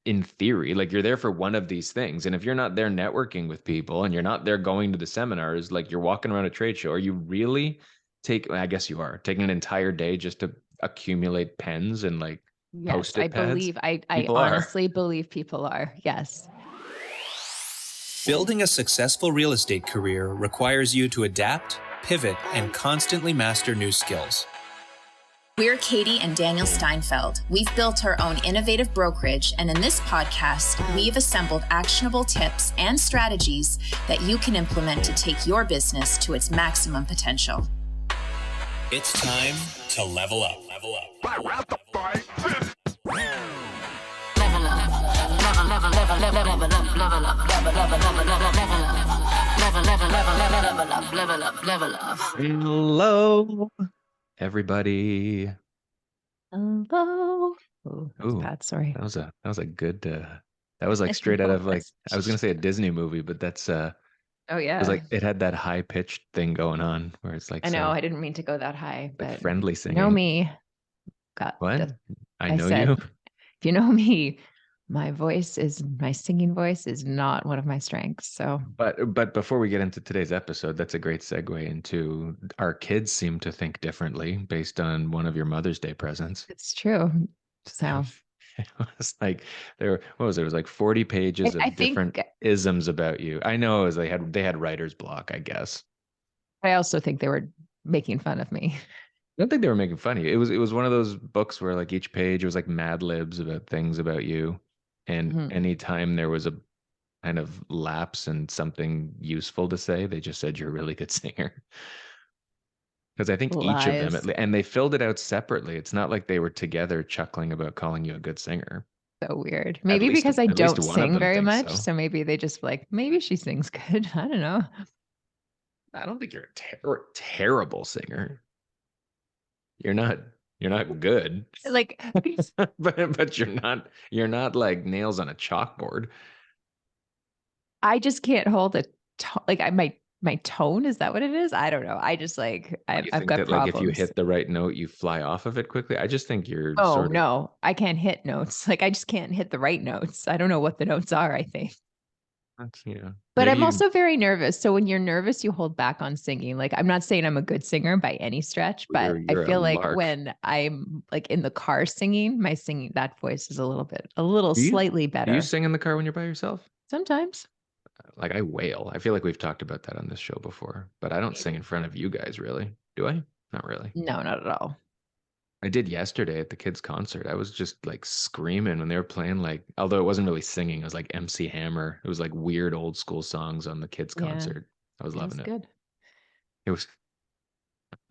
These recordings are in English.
in theory, like you're there for one of these things. And if you're not there networking with people and you're not there going to the seminars, like you're walking around a trade show, are you really I guess you are taking an entire day just to accumulate pens and like Yes, Post-it pads? I People are. honestly believe people are. Yes. Building a successful real estate career requires you to adapt, pivot, and constantly master new skills. We're Katie and Daniel Steinfeld. We've built our own innovative brokerage, and in this podcast, we've assembled actionable tips and strategies that you can implement to take your business to its maximum potential. It's time to level up. Level up. Hello, everybody. Hello. Oh, that was Ooh, bad. Sorry. that was a good that was like straight out of like I was gonna say a Disney movie, but that's Oh it yeah. was like it had that high pitched thing going on where it's like I know. so I didn't mean to go that high, like but friendly you singing. know me. What? I I know said, you. if you know me, my singing voice is not one of my strengths. So, But before we get into today's episode, that's a great segue into our kids seem to think differently based on one of your Mother's Day presents. it's true. So It was like what was it? It was like 40 pages of I different think, isms about you. I know it was they had writer's block, I guess. I also think they were making fun of me. I don't think they were making fun of you. It was one of those books where like each page was like Mad Libs about things about you. And Mhm. anytime there was a kind of lapse in something useful to say, they just said you're a really good singer. Because I think each of them, Lies. and they filled it out separately. It's not like they were together chuckling about calling you a good singer. So weird. Maybe because I At least don't one of sing them very thinks much. so. So maybe they just like, maybe she sings good. I don't know. I don't think you're a terrible singer. You're not good. Like, but you're not like nails on a chalkboard. I just can't hold a tone. Like my tone, is that what it is? I don't know. I just like, Do you I've think got that like if you problems. hit the right note, you fly off of it quickly? I just think you're Oh sort of no, I can't hit notes. Like I just can't hit the right notes. I don't know what the notes are, I think. But maybe I'm you also very nervous. So when you're nervous, you hold back on singing. Like I'm not saying I'm a good singer by any stretch, but I you're a feel like lark. when I'm like in the car singing, my singing, that voice is a little slightly Do you better. sing in the car when you're by yourself? Sometimes. Like I wail. I feel like we've talked about that on this show before, but I don't sing in front of you guys really. Do I? Not really. No, not at all. I did yesterday at the kids' concert. I was just like screaming when they were playing like although it wasn't really singing, it was like MC Hammer. It was like weird old school songs on the kids' Yeah, concert. I was it was loving it. good. It was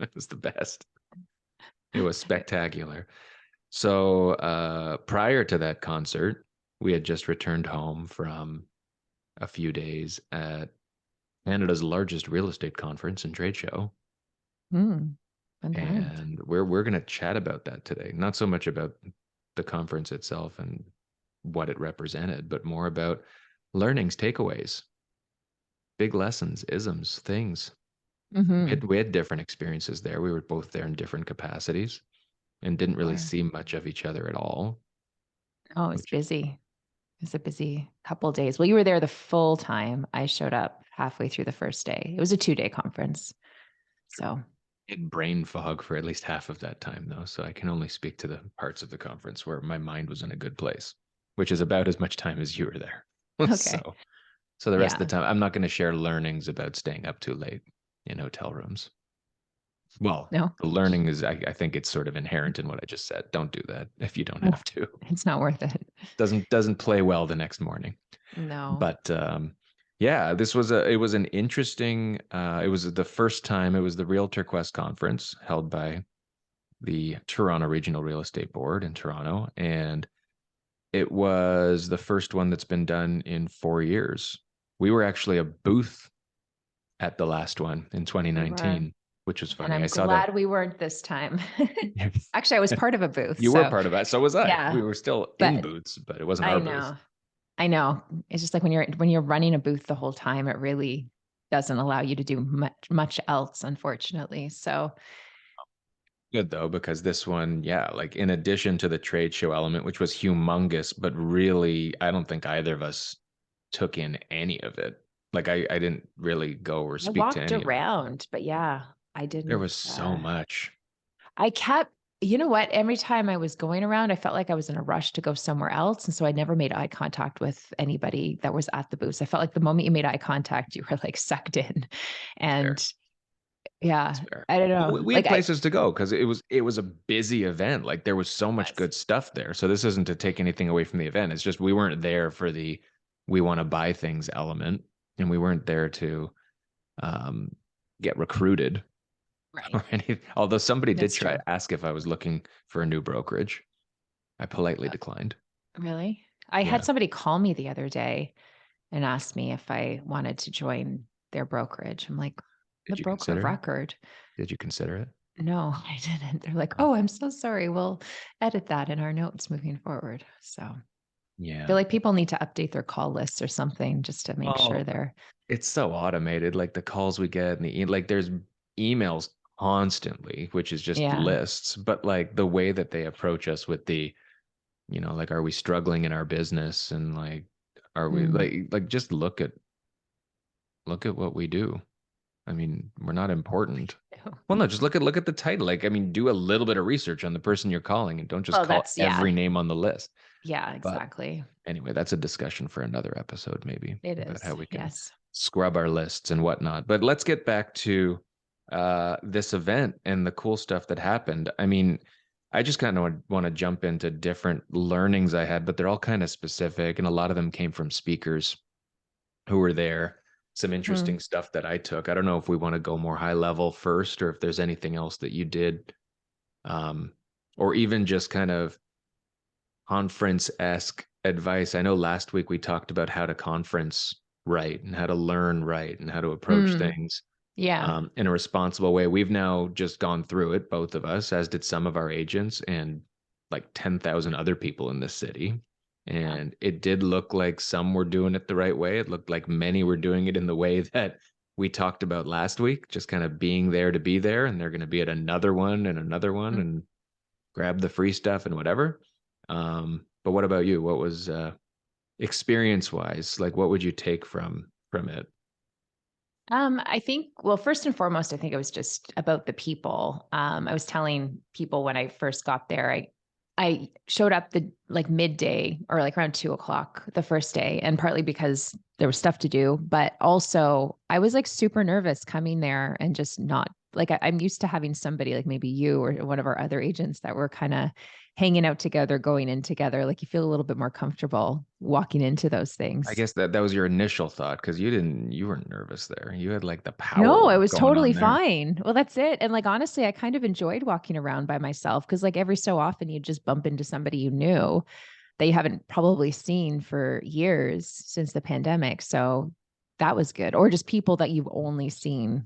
it was the best. It was spectacular. So prior to that concert, we had just returned home from a few days at Canada's largest real estate conference and trade show. Fun times. And we're going to chat about that today. Not so much about the conference itself and what it represented, but more about learnings, takeaways, big lessons, isms, things. We had different experiences there. We were both there in different capacities and didn't really see much of each other at all. Oh, it's busy. It was a busy couple days. Well, you were there the full time. I showed up halfway through the first day. It was a 2-day conference. So In brain fog for at least half of that time, though. So I can only speak to the parts of the conference where my mind was in a good place, which is about as much time as you were there. okay. So the rest of Yeah. the time, I'm not going to share learnings about staying up too late in hotel rooms. Well, No, the learning is, I think it's sort of inherent in what I just said. Don't do that if you don't have to. it's not worth it. Doesn't play well the next morning. No. But yeah, it was an interesting. It was the first time. It was the Realtor Quest conference held by the Toronto Regional Real Estate Board in Toronto, and it was the first one that's been done in 4 years. We were actually a booth at the last one in 2019, which was funny. And I'm glad we weren't this time. Actually, I was part of a booth. You were part of that. So was I. Yeah, We were still in booths, but it wasn't our booth. I know. It's just like when you're running a booth the whole time, it really doesn't allow you to do much else, unfortunately. So good though, because this one, yeah, like in addition to the trade show element, which was humongous, but really, I don't think either of us took in any of it. Like I didn't really go or I speak to walked any of it. around, but yeah, I There didn't. was so much. I kept, you know what? Every time I was going around, I felt like I was in a rush to go somewhere else. And so I never made eye contact with anybody that was at the booth. I felt like the moment you made eye contact, you were like sucked in. Fair. And yeah, That's fair. I don't Well, know. we had Like places to go because it was a busy event. Like there was so much was. good stuff there. So this isn't to take anything away from the event. It's just we weren't there for the we want to buy things element, and we weren't there to um, get recruited Right. or anything. Although somebody did That's try true. to ask if I was looking for a new brokerage. I politely Uh, declined. Really? I had Yeah. somebody call me the other day and asked me if I wanted to join their brokerage. I'm like, the Did you broker of consider it? record. Did you consider it? No, I didn't. They're like, Oh, oh, I'm so sorry. We'll edit that in our notes moving forward. So I feel yeah. like people need to update their call lists or something just to make sure Well, they're, it's so automated. Like the calls we get and like there's emails constantly, which is just yeah. lists, but like the way that they approach us with the, like, are we struggling in our business? And like, are we Mm. like just look at what we do. I mean, we're not important. Well, no, just look at the title. Like, I mean, do a little bit of research on the person you're calling and don't just Well, call that's, every yeah. name on the list. Yeah, But exactly. anyway, that's a discussion for another episode, maybe, It about is. how we can Yes. scrub our lists and whatnot. But let's get back to this event and the cool stuff that happened. I mean, I just kind of want to jump into different learnings I had, but they're all kind of specific, and a lot of them came from speakers who were there. Some Mm. interesting stuff that I took. I don't know if we want to go more high level first, or if there's anything else that you did, um, or even just kind of conference-esque advice. I know last week we talked about how to conference right and how to learn right and how to approach Mm. things Yeah. in a responsible way. We've now just gone through it, both of us, as did some of our agents and like 10,000 other people in this city. Yeah. And it did look like some were doing it the right way. It looked like many were doing it in the way that we talked about last week, just kind of being there to be there. And they're going to be at another one and another one Mm. and grab the free stuff and whatever. But what about you? What was experience wise? Like, what would you take from it? I think, well, first and foremost, I think it was just about the people. I was telling people when I first got there, I showed up the like midday or like around 2 o'clock the first day, and partly because there was stuff to do, but also I was like super nervous coming there and just not like I'm used to having somebody like maybe you or one of our other agents that were kind of hanging out together, going in together. Like you feel a little bit more comfortable walking into those I things. guess that was your initial thought because you weren't nervous there. You had like the No, power it was going totally on there. fine. Well, that's it. And like honestly, I kind of enjoyed walking around by myself because like every so often you just bump into somebody you knew that you haven't probably seen for years since the pandemic. So that was good. Or just people that you've only seen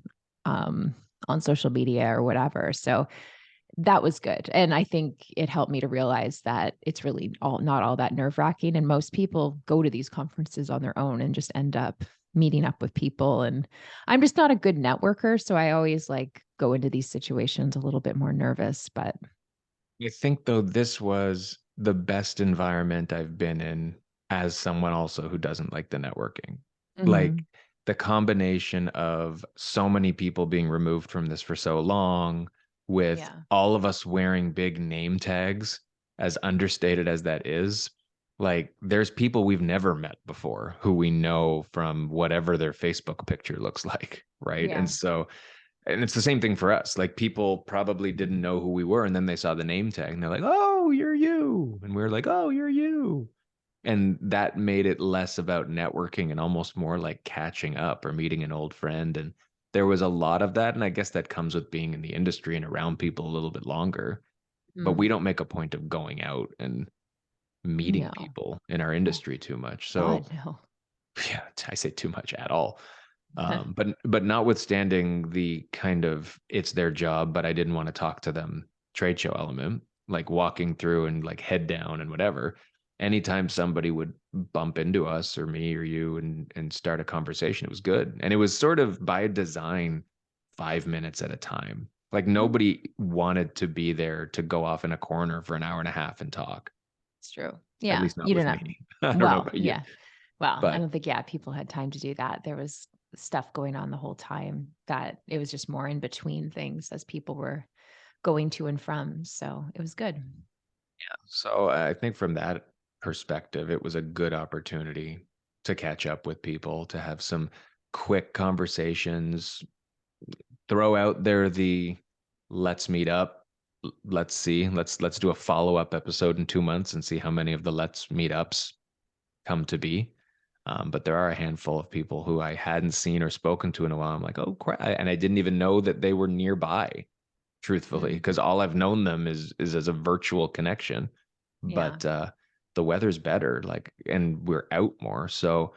on social media or whatever. So that was good. And I think it helped me to realize that it's really all not all that nerve-wracking. And most people go to these conferences on their own and just end up meeting up with people. And I'm just not a good networker. So I always like go into these situations a little bit more nervous. But I think though this was the best environment I've been in as someone also who doesn't like the networking. Like mhm, the combination of so many people being removed from this for so long, with yeah. all of us wearing big name tags, as understated as that is, like there's people we've never met before who we know from whatever their Facebook picture looks like, right? Yeah. And it's the same thing for us. Like people probably didn't know who we were, and then they saw the name tag, and they're like, "Oh, you're you," and we are like, "Oh, you're you." And that made it less about networking and almost more like catching up or meeting an old friend. And there was a lot of that, and I guess that comes with being in the industry and around people a little bit longer. But we Mm. don't make a point of going out and meeting No. people in our Oh, industry too much. So God, no. yeah, I say too much at all. But notwithstanding the kind of it's their job, but I didn't want to talk to them trade show element, like walking through and like head down and whatever. Anytime somebody would bump into us or me or you and start a conversation, it was good. And it was sort of by design 5 minutes at a time. Like nobody wanted to be there to go off in a corner for an hour and a half and talk. It's true. At Yeah. least not You with don't know. me. I don't know Well, about you. yeah. Well, I But don't think, people had time to do that. There was stuff going on the whole time that it was just more in between things as people were going to and from. So it was good. so I think from that perspective, it was a good opportunity to catch up with people, to have some quick conversations, throw out there the let's meet up. Let's see. Let's do a follow-up episode in 2 months and see how many of the let's meet ups come to be. But there are a handful of people who I hadn't seen or spoken to in a while. I'm like, oh crap. And I didn't even know that they were nearby, truthfully, because all I've known them is as a virtual connection. Yeah. But the weather's better, like, and we're out more. So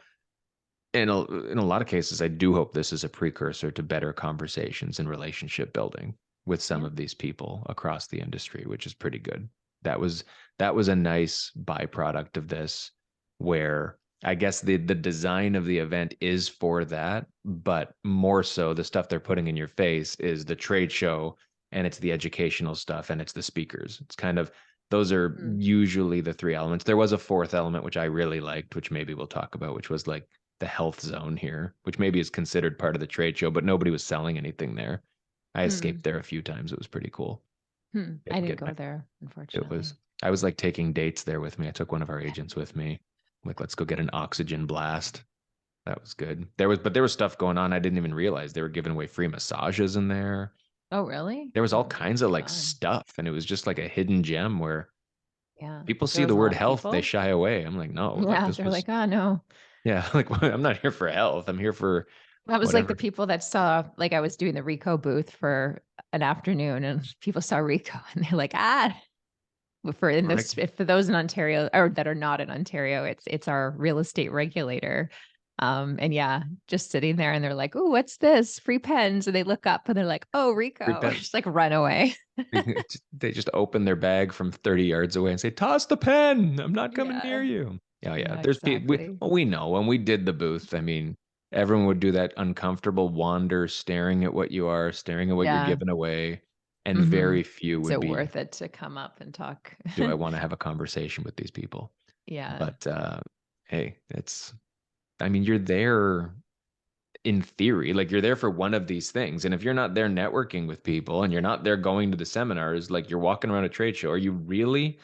in a lot of cases, I do hope this is a precursor to better conversations and relationship building with some Yeah. of these people across the industry, which is pretty good. That was a nice byproduct of this, where I guess the design of the event is for that, but more so the stuff they're putting in your face is the trade show, and it's the educational stuff, and it's the speakers. It's kind of, those are usually the three elements. There was a fourth element which I really liked, which maybe we'll talk about, which was like the health zone here, which maybe is considered part of the trade show, but nobody was selling anything there. I escaped there a few times. It was pretty cool. I didn't go there, It unfortunately. was, I was like taking dates there with me. I took one of our agents with me. Like, let's go get an oxygen blast. That was good. But there was stuff going on I didn't even realize. They were giving away free massages in there. Oh, really? There was all Oh, kinds of like fun. stuff, and it was just like a hidden gem where Yeah. people There see was the a lot word of health, they people. shy away. I'm like, no, like Yeah. this They're was, like, oh, no. yeah, like I'm not here for health. I'm here for That was like the whatever. people that saw, like I was doing the Rico booth for an afternoon and people saw Rico and they're like, for in Right. this, for those in Ontario or that are not in Ontario, it's our real estate regulator. And yeah, just sitting there and they're like, oh, what's this? Free pens. And they look up and they're like, oh, Rico, Repent. just like run away. They just open their bag from 30 yards away and say, toss the pen. I'm not coming near Yeah. you. Oh, yeah. Yeah, There's people, exactly. we know when we did the booth, I mean, everyone would do that uncomfortable wander, staring at what you are, staring at what you're Yeah. giving away. And very few Is would it be, worth it to come up and talk? do I want to have a conversation with these people? Yeah. But hey, I mean, you're there in theory, like you're there for one of these things. And if you're not there networking with people and you're not there going to the seminars, like you're walking around a trade show, are you really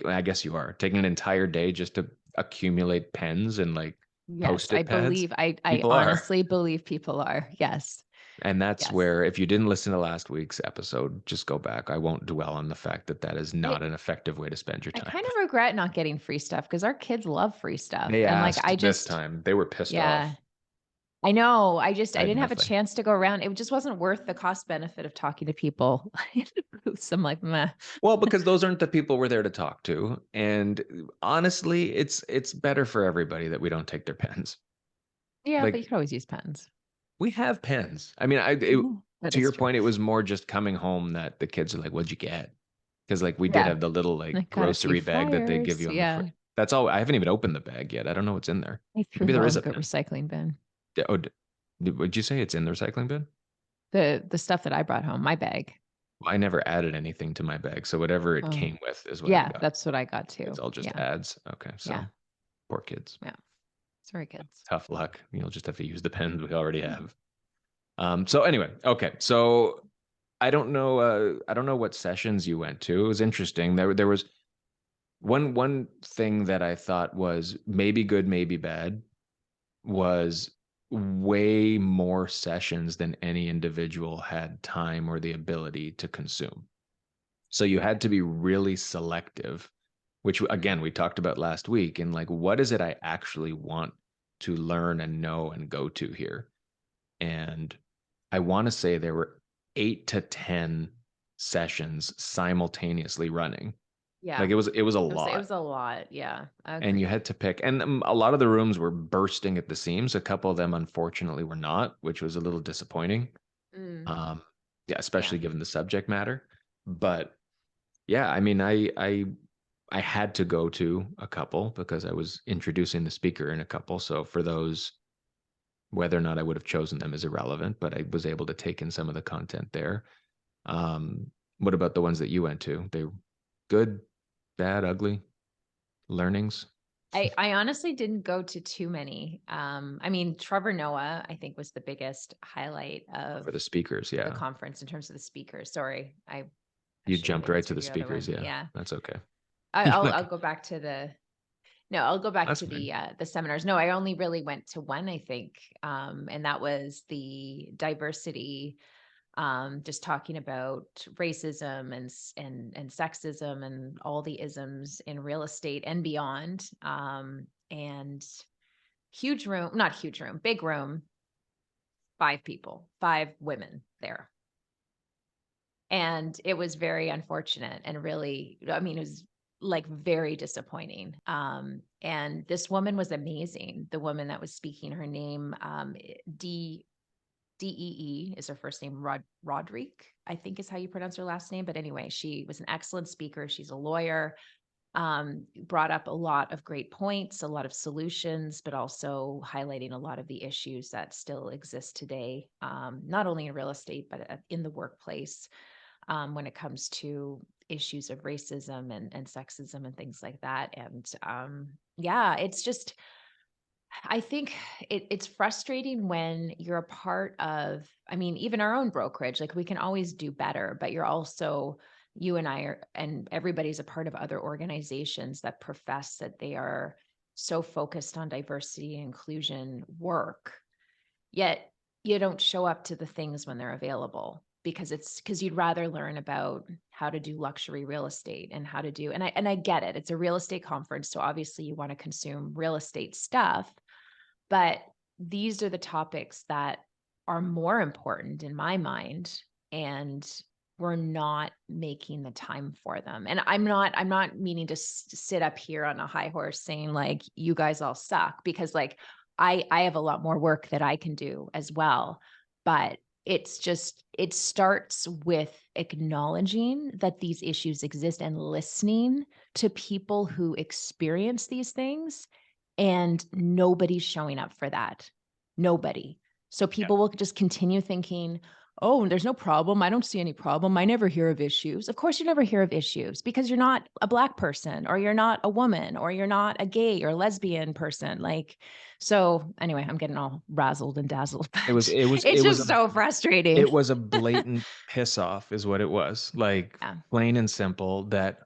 I guess you are taking an entire day just to accumulate pens and like Yes, post-it pads? I People are. honestly believe people are. Yes. And that's Yes. where, if you didn't listen to last week's episode, just go back. I won't dwell on the fact that that is not an effective way to spend your I time. kind of regret not getting free stuff because our kids love free stuff. They And like, asked this time. They were pissed off. I know. I I had didn't have a nothing. chance to go around. It just wasn't worth the cost benefit of talking to people in the booths. I'm like, meh. Well, because those aren't the people we're there to talk to. And honestly, it's better for everybody that we don't take their pens. Yeah, but you Like, could always use pens. we have pens. I mean, That to is your true. point, it was more just coming home that the kids are like, "What'd you get?" Because like we did Yeah. have the little I like got a grocery few bag that they give flyers. you on the Yeah. front. That's all. I haven't even opened the bag yet. I don't know what's in there. I threw Maybe it there all is in a the pen. recycling bin. Oh, would you say it's in the recycling bin? The stuff that I brought home, my bag. Well, I never added anything to my bag, so whatever it Oh. came with is what I Yeah, got. that's what I got too. It's all just Yeah. ads. Okay, so Yeah. poor kids. Yeah. Sorry, kids. Tough luck. You'll just have to use the pens we already have. So anyway, okay. So I don't know. I don't know what sessions you went to. It was interesting. There was one thing that I thought was maybe good, maybe bad, was way more sessions than any individual had time or the ability to consume. So you had to be really selective, which again we talked about last week. And like, what is it I actually want to learn and know and go to here? And I want to say there were 8 to 10 sessions simultaneously running. Yeah. Like it was a It lot. was a lot. Yeah. And you had to pick, and a lot of the rooms were bursting at the seams. A couple of them unfortunately were not, which was a little disappointing. Yeah, especially given the subject matter. But yeah, I mean, I had to go to a couple because I was introducing the speaker in a couple. So for those, whether or not I would have chosen them is irrelevant, but I was able to take in some of the content there. What about the ones that you went to? They good, bad, ugly learnings? I honestly didn't go to too many. I mean, Trevor Noah, I think, was the biggest highlight of For the speakers, the yeah. conference in terms of the speakers. Sorry, I You should have jumped right to answered the your other speakers, one. yeah. Yeah, That's okay. I'll go back to I'll go back That's to fine. the seminars. No, I only really went to one, I think, and that was the diversity, just talking about racism and sexism and all the isms in real estate and beyond. And huge room, not huge room, big room, 5 people, 5 women there. And it was very unfortunate and really, I mean, it was like very disappointing. And this woman was amazing. The woman that was speaking, her name, Dee is her first name, Roderick, I think is how you pronounce her last name. But anyway, she was an excellent speaker. She's a lawyer, brought up a lot of great points, a lot of solutions, but also highlighting a lot of the issues that still exist today, not only in real estate, but in the workplace, when it comes to issues of racism and sexism and things like that. And yeah, it's just, I think it's frustrating when you're a part of, I mean, even our own brokerage, like we can always do better, but you're also, you and I are, and everybody's a part of other organizations that profess that they are so focused on diversity and inclusion work, yet you don't show up to the things when they're available because you'd rather learn about how to do luxury real estate and how to do, and I get it. It's a real estate conference. So obviously you want to consume real estate stuff, but these are the topics that are more important in my mind, and we're not making the time for them. And I'm not meaning to sit up here on a high horse saying like you guys all suck, because like I have a lot more work that I can do as well. But it's just, it starts with acknowledging that these issues exist and listening to people who experience these things, and nobody's showing up for that. Nobody. So people will just continue thinking, oh, there's no problem. I don't see any problem. I never hear of issues. Of course, you never hear of issues because you're not a Black person, or you're not a woman, or you're not a gay or lesbian person. Like, so anyway, I'm getting all razzled and dazzled. It's just so frustrating. It was a blatant piss off is what it was. Like, Yeah. plain and simple, that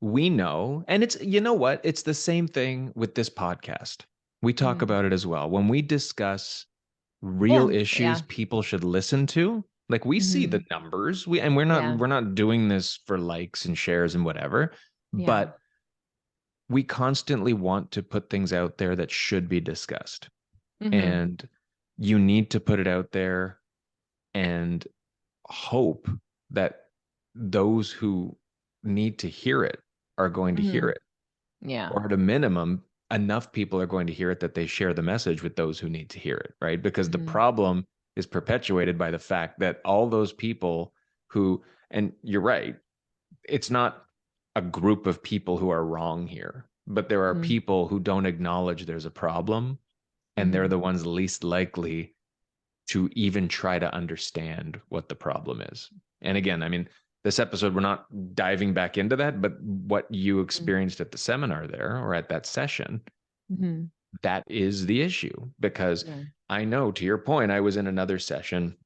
we know. And it's, you know what? It's the same thing with this podcast. We talk about it as well. When we discuss real issues people should listen to, like we see the numbers. We're not doing this for likes and shares and whatever. But we constantly want to put things out there that should be discussed. And you need to put it out there and hope that those who need to hear it are going to hear it. Yeah. Or at a minimum, enough people are going to hear it that they share the message with those who need to hear it, right? Because the problem is perpetuated by the fact that all those people who, and you're right, it's not a group of people who are wrong here, but there are people who don't acknowledge there's a problem, and they're the ones least likely to even try to understand what the problem is. And again, I mean, this episode, we're not diving back into that, but what you experienced at the seminar there, or at that session, that is the issue. Because I know, to your point, I was in another session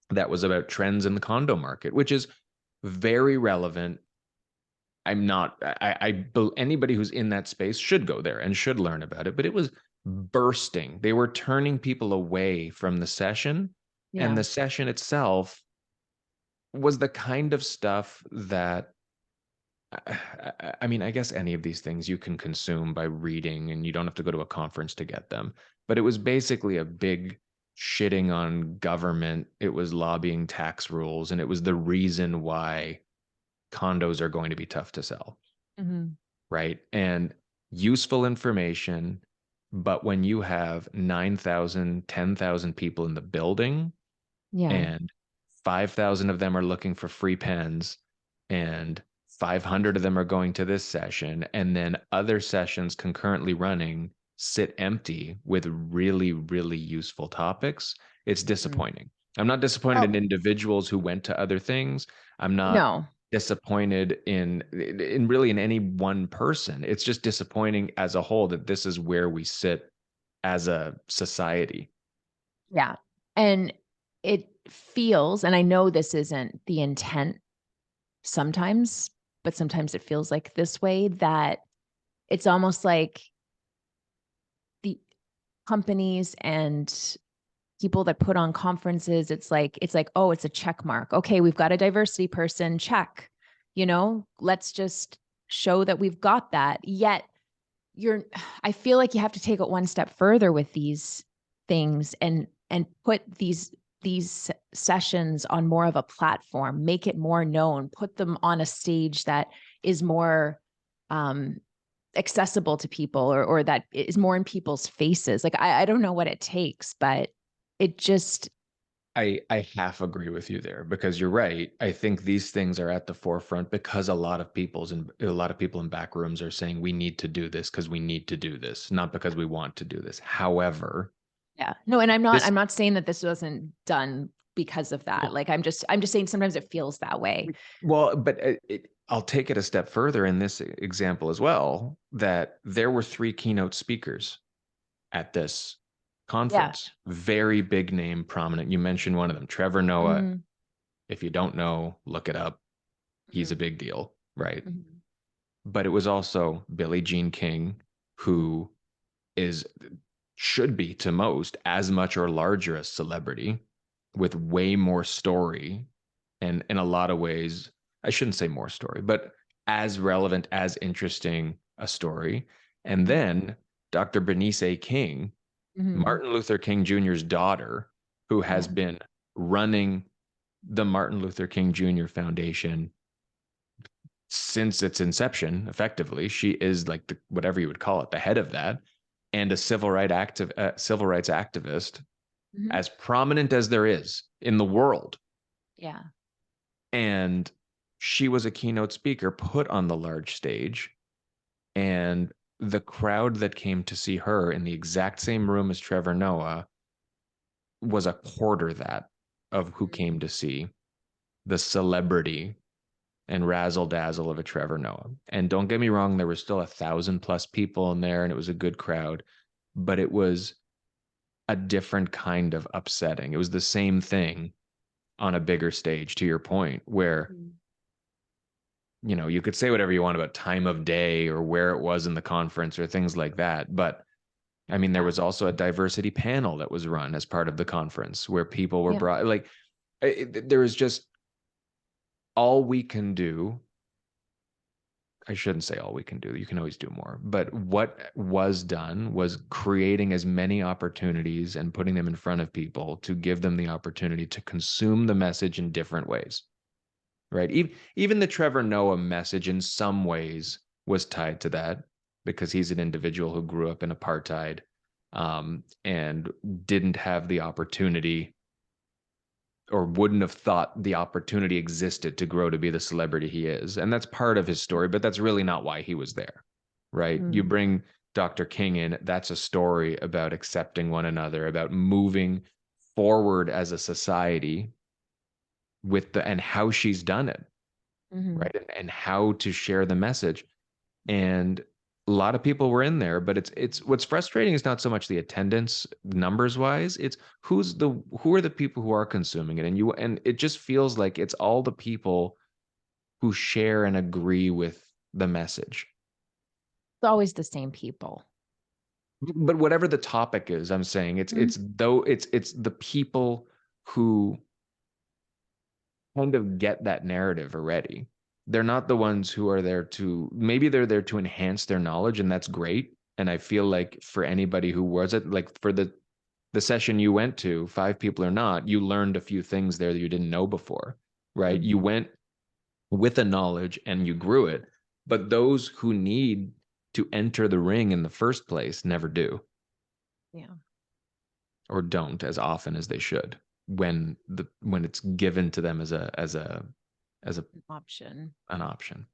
that was about trends in the condo market, which is very relevant. Anybody who's in that space should go there and should learn about it, but it was bursting. They were turning people away from the session, and the session itself was the kind of stuff that, I mean, I guess any of these things you can consume by reading, and you don't have to go to a conference to get them. But it was basically a big shitting on government. It was lobbying tax rules, and it was the reason why condos are going to be tough to sell. Right? And useful information. But when you have 9,000, 10,000 people in the building, and 5,000 of them are looking for free pens, and 500 of them are going to this session, and then other sessions concurrently running sit empty with really, really useful topics, it's disappointing. I'm not disappointed in Oh, individuals who went to other things. I'm not no. disappointed in really in any one person. It's just disappointing as a whole that this is where we sit as a society. Yeah. And it feels, and I know this isn't the intent sometimes, but sometimes it feels like this way, that it's almost like the companies and people that put on conferences, it's like, oh, it's a check mark. Okay, we've got a diversity person, check. Let's just show that we've got that. Yet I feel like you have to take it one step further with these things and put these sessions on more of a platform, make it more known, put them on a stage that is more accessible to people, or that is more in people's faces. Like, I don't know what it takes, but it just, I half agree with you there, because you're right. I think these things are at the forefront because a lot of people in back rooms are saying we need to do this because we need to do this, not because we want to do this. However, yeah, no, and this I'm not saying that this wasn't done because of that. Like, I'm just saying sometimes it feels that way. well, but I'll take it a step further in this example as well, that there were 3 keynote speakers at this Yeah. conference. Very big name, prominent. You mentioned one of them, Trevor Noah. Mhm. If you don't know, look it up. He's a Mhm. big deal, right? Mhm. But it was also Billie Jean King, who should be to most as much or larger a celebrity with way more story, and in a lot of ways, I shouldn't say more story, but as relevant, as interesting a story. And then Dr. Bernice A. King, Mhm. Martin Luther King Jr.'s daughter, who has Yeah. been running the Martin Luther King Jr. Foundation since its inception. Effectively, she is like whatever you would call it, the head of that, and a civil rights activist Mhm. as prominent as there is in the world. Yeah. And she was a keynote speaker put on the large stage, and the crowd that came to see her in the exact same room as Trevor Noah was a quarter that of who came to see the celebrity and razzle dazzle of a Trevor Noah. And don't get me wrong, there were still 1,000+ people in there, and it was a good crowd, but it was a different kind of upsetting. It was the same thing on a bigger stage, to your point, where you could say whatever you want about time of day or where it was in the conference or things like that, but I mean, there Yeah. was also a diversity panel that was run as part of the conference where people were Yeah. brought. Like, there is just all we can do. I shouldn't say all we can do. You can always do more. But what was done was creating as many opportunities and putting them in front of people to give them the opportunity to consume the message in different ways, right? Even the Trevor Noah message in some ways was tied to that, because he's an individual who grew up in apartheid, and didn't have the opportunity, or wouldn't have thought the opportunity existed to grow to be the celebrity he is. And that's part of his story, but that's really not why he was there, right? You Mm. bring Dr. King in, that's a story about accepting one another, about moving forward as a society and how she's done it, Mhm. right? And how to share the message. And a lot of people were in there, but it's what's frustrating is not so much the attendance numbers wise, it's who are the people who are consuming it. And it just feels like it's all the people who share and agree with the message. It's always the same people. But whatever the topic is, I'm saying it's Mhm. it's the people who kind of get that narrative already. They're not the ones who are there maybe they're there to enhance their knowledge, and that's great. And I feel like for anybody who was it, like for the session you went to, 5 people or not, you learned a few things there that you didn't know before, right? You Mhm. went with a knowledge and you grew it. But those who need to enter the ring in the first place never do, Yeah. or don't as often as they should, when it's given to them as An option. an option.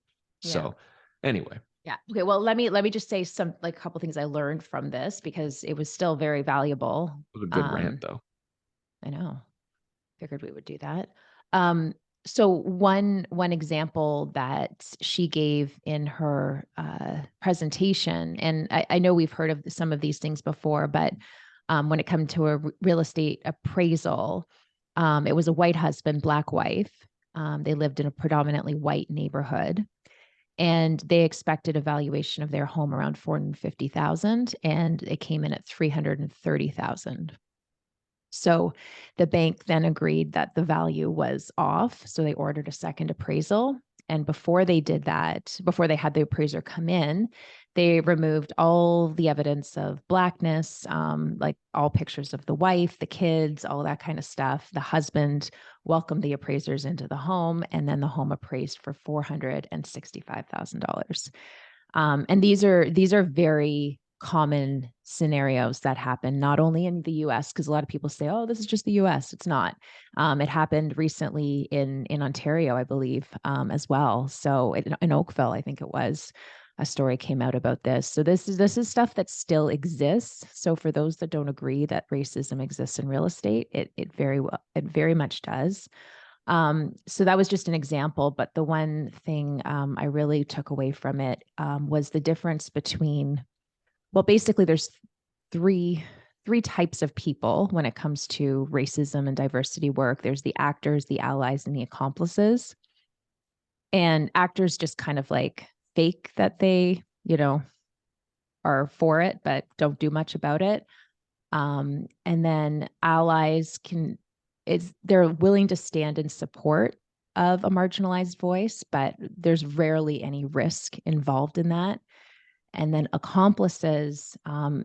Yeah. So anyway, Yeah. Okay. Well, let me just say some, like, a couple things I learned from this, because it was still very valuable. it was a good rant Um, though. I know. figured we would do that. So one example that she gave in her presentation, and I know we've heard of some of these things before, but when it comes to a real estate appraisal, it was a white husband, black wife. They lived in a predominantly white neighborhood, and they expected a valuation of their home around 450,000, and it came in at 330,000. So the bank then agreed that the value was off. So they ordered a second appraisal. And before they did that, before they had the appraiser come in, they removed all the evidence of blackness, like all pictures of the wife, the kids, all that kind of stuff. The husband welcomed the appraisers into the home, and then the home appraised for $465,000. And these are very common scenarios that happen not only in the US, because a lot of people say, oh, this is just the US. It's not. It happened recently in Ontario, I believe, as well. So in Oakville, I think it was, a story came out about this. So this is stuff that still exists. So for those that don't agree that racism exists in real estate, it very much does. So that was just an example, but the one thing I really took away from it was the difference between, well, basically there's three types of people when it comes to racism and diversity work. There's the actors, the allies, and the accomplices. And actors just kind of like fake that they, are for it, but don't do much about it. And then allies they're willing to stand in support of a marginalized voice, but there's rarely any risk involved in that. And then accomplices,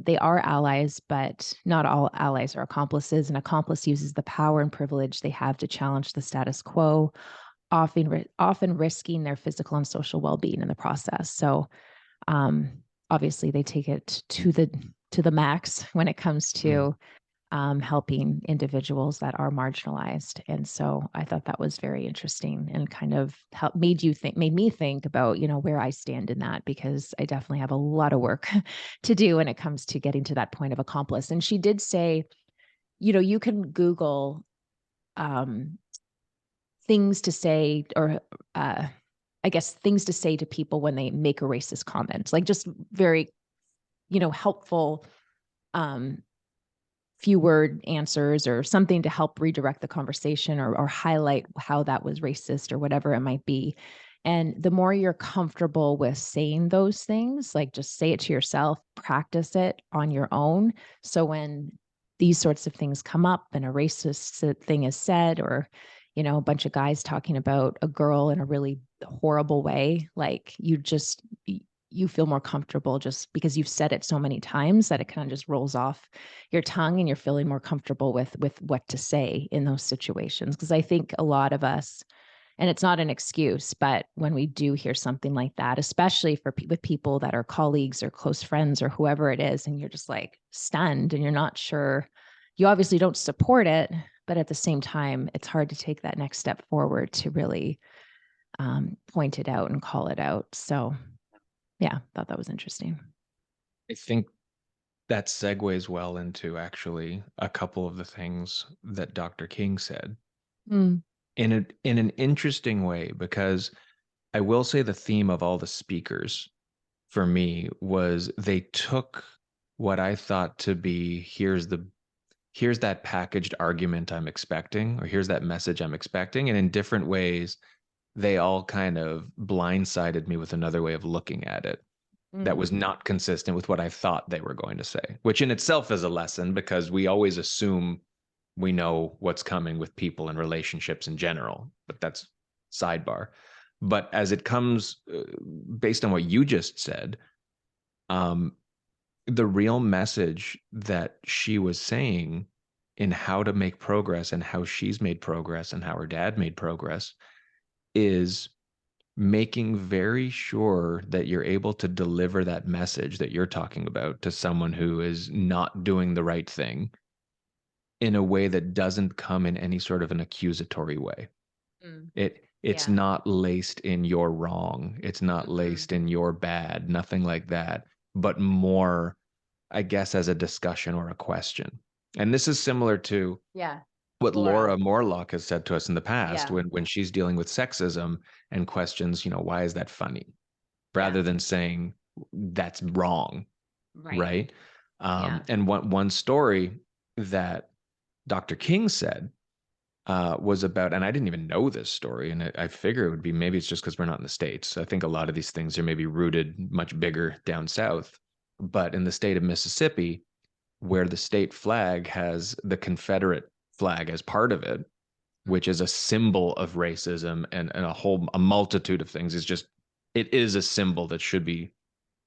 they are allies, but not all allies are accomplices. An accomplice uses the power and privilege they have to challenge the status quo, often risking their physical and social well-being in the process. So obviously they take it to the max when it comes to helping individuals that are marginalized. And so I thought that was very interesting and kind of made me think about, where I stand in that, because I definitely have a lot of work to do when it comes to getting to that point of accomplice. And she did say, you can Google things to say, or I guess things to say to people when they make a racist comment, like just very, helpful few word answers or something to help redirect the conversation or highlight how that was racist or whatever it might be. And the more you're comfortable with saying those things, like just say it to yourself, practice it on your own. So when these sorts of things come up and a racist thing is said, or, a bunch of guys talking about a girl in a really horrible way, like you feel more comfortable just because you've said it so many times that it kind of just rolls off your tongue, and you're feeling more comfortable with what to say in those situations. Because I think a lot of us, and it's not an excuse, but when we do hear something like that, especially with people that are colleagues or close friends or whoever it is, and you're just like stunned and you're not sure, you obviously don't support it, but at the same time, it's hard to take that next step forward to really point it out and call it out. So yeah, thought that was interesting. I think that segues well into actually a couple of the things that Dr. King said in an interesting way, because I will say the theme of all the speakers for me was they took what I thought to be, here's that packaged argument I'm expecting, or here's that message I'm expecting, and in different ways they all kind of blindsided me with another way of looking at it that was not consistent with what I thought they were going to say, which in itself is a lesson, because we always assume we know what's coming with people and relationships in general, but that's sidebar. But as it comes, based on what you just said, the real message that she was saying in how to make progress and how she's made progress and how her dad made progress is making very sure that you're able to deliver that message that you're talking about to someone who is not doing the right thing in a way that doesn't come in any sort of an accusatory way. It's not laced in you're wrong. It's not laced in you're bad, nothing like that, but more, I guess, as a discussion or a question. And this is similar to what Laura. Laura Morlock has said to us in the past Yeah. when she's dealing with sexism and questions, why is that funny? Yeah. Rather than saying that's wrong, Right. right? Yeah. And one story that Dr. King said was about, and I didn't even know this story, and I figure it would be, maybe it's just because we're not in the States. I think a lot of these things are maybe rooted much bigger down south. But in the state of Mississippi, where the state flag has the Confederate flag as part of it, which is a symbol of racism and a multitude of things, it is a symbol that should be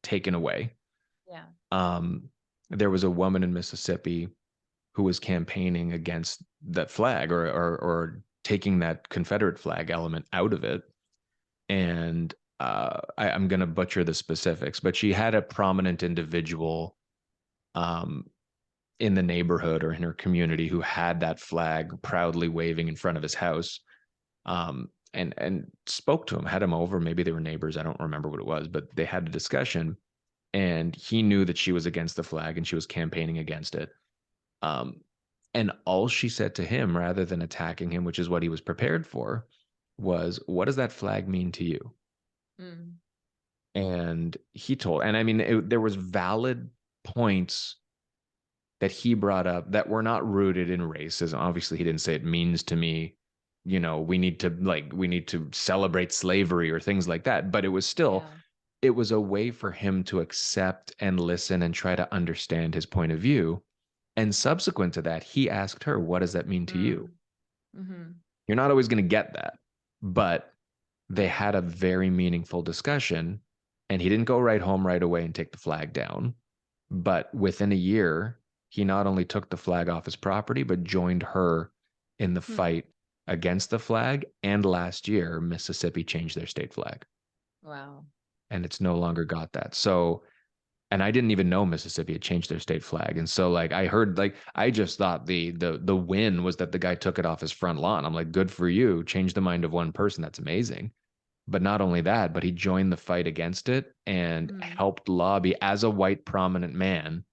taken away. Yeah. There was a woman in Mississippi who was campaigning against that flag or taking that Confederate flag element out of it. And I'm going to butcher the specifics, but she had a prominent individual in the neighborhood or in her community who had that flag proudly waving in front of his house, and spoke to him, had him over. Maybe they were neighbors. I don't remember what it was, but they had a discussion, and he knew that she was against the flag and she was campaigning against it. And all she said to him, rather than attacking him, which is what he was prepared for, was, "What does that flag mean to you?" Mm. And he told, and I mean, there was valid points that he brought up that were not rooted in racism. Obviously, he didn't say it means to me, we need to celebrate slavery or things like that. But it was still, it was a way for him to accept and listen and try to understand his point of view. And subsequent to that, he asked her, "What does that mean to you?" Mm-hmm. You're not always going to get that, but they had a very meaningful discussion, and he didn't go right home right away and take the flag down. But within a year, he not only took the flag off his property, but joined her in the fight against the flag. And last year, Mississippi changed their state flag. Wow. And it's no longer got that. So, and I didn't even know Mississippi had changed their state flag. And so I heard, I just thought the win was that the guy took it off his front lawn. I'm like, good for you. Change the mind of one person. That's amazing. But not only that, but he joined the fight against it and helped lobby as a white prominent man.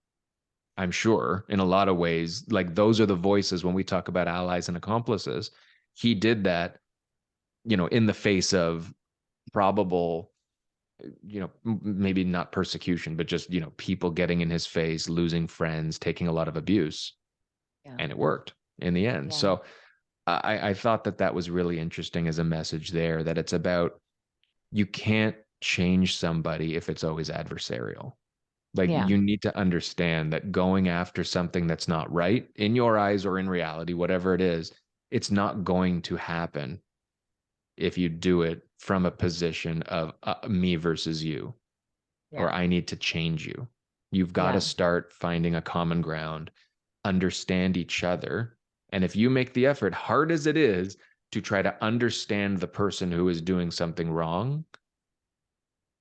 I'm sure in a lot of ways, those are the voices when we talk about allies and accomplices. He did that, in the face of probable, maybe not persecution, but just, people getting in his face, losing friends, taking a lot of abuse. Yeah. And it worked in the end. Yeah. So I thought that was really interesting as a message there, that it's about, you can't change somebody if it's always adversarial. You need to understand that going after something that's not right in your eyes or in reality, whatever it is, it's not going to happen if you do it from a position of me versus you, or I need to change you. You've got to start finding a common ground, understand each other. And if you make the effort, hard as it is, to try to understand the person who is doing something wrong,